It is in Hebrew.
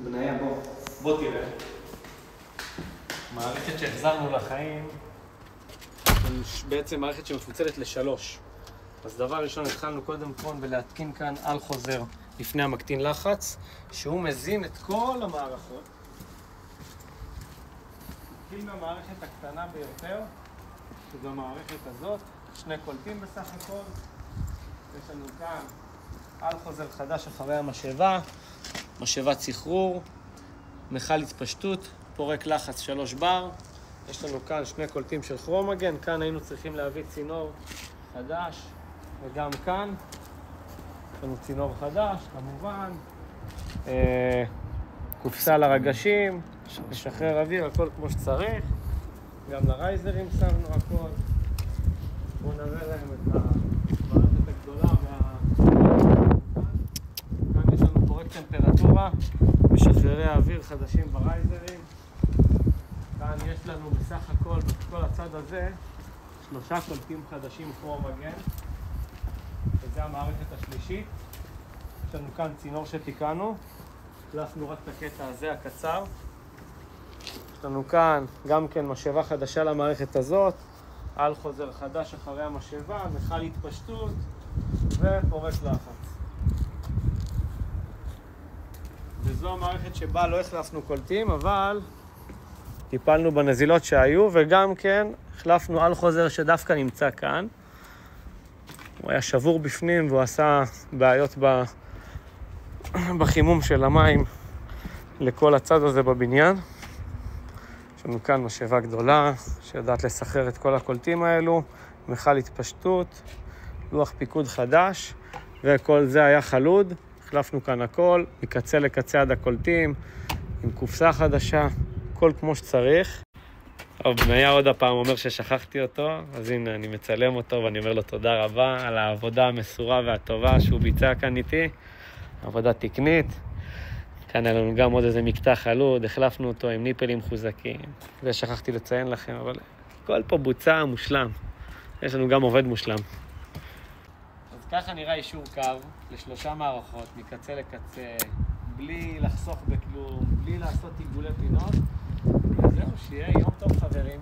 בניה, בוא תראה. מערכת שהחזרנו לחיים, בעצם מערכת שמפוצלת לשלוש. אז דבר ראשון התחלנו קודם כל ולהתקין כאן על חוזר לפני המקטין לחץ, שהוא מזין את כל המערכות. נתחיל מהמערכת הקטנה ביותר, שזו המערכת הזאת, שני קולטים בסך הכל. יש לנו כאן על חוזר חדש אחרי המשאבה, משאבת סחרור, מכל התפשטות, פורק לחץ 3 בר. יש לנו כאן שני קולטים של כרומגן, כאן היינו צריכים להביא צינור חדש, וגם כאן יש לנו צינור חדש, כמובן. קופסה לרגשים, משחרר אוויר, הכל כמו שצריך. גם לרייזרים שמנו הכל. בואו נראה להם את המערכת הגדולה כאן יש לנו פורק טמפרטורה, משחררי האוויר חדשים ברייזרים. כאן יש לנו בסך הכל, בכל הצד הזה, 3 קולטים חדשים כרומגן. וזה המערכת השלישית. יש לנו כאן צינור שתיקנו. החלפנו רק את הקטע הזה הקצר. יש לנו כאן גם כן משאבה חדשה למערכת הזאת. על חוזר חדש אחרי המשאבה, מכל התפשטות ופורק לחץ. וזו המערכת שבה לא החלפנו קולטים, אבל טיפלנו בנזילות שהיו, וגם כן החלפנו על חוזר שדווקא נמצא כאן. הוא היה שבור בפנים והוא עשה בעיות בחימום של המים לכל הצד הזה בבניין. יש לנו כאן משאבה גדולה שיודעת לסחרר את כל הקולטים האלו, מכל התפשטות, לוח פיקוד חדש, וכל זה היה חלוד. החלפנו כאן הכל, מקצה לקצה עד הקולטים, עם קופסה חדשה, הכל כמו שצריך. טוב, בניה עוד הפעם אומר ששכחתי אותו, אז הנה אני מצלם אותו ואני אומר לו תודה רבה על העבודה המסורה והטובה שהוא ביצע כאן איתי. עבודה תקנית. כאן היה לנו גם עוד איזה מקטע חלוד, החלפנו אותו עם ניפלים חוזקים. זה שכחתי לציין לכם, אבל הכל פה בוצע מושלם. יש לנו גם עובד מושלם. אז ככה נראה אישור קו ל3 מערכות, מקצה לקצה, בלי לחסוך בכלום, בלי לעשות עיגולי פינות. זהו, שיהיה יום טוב חברים.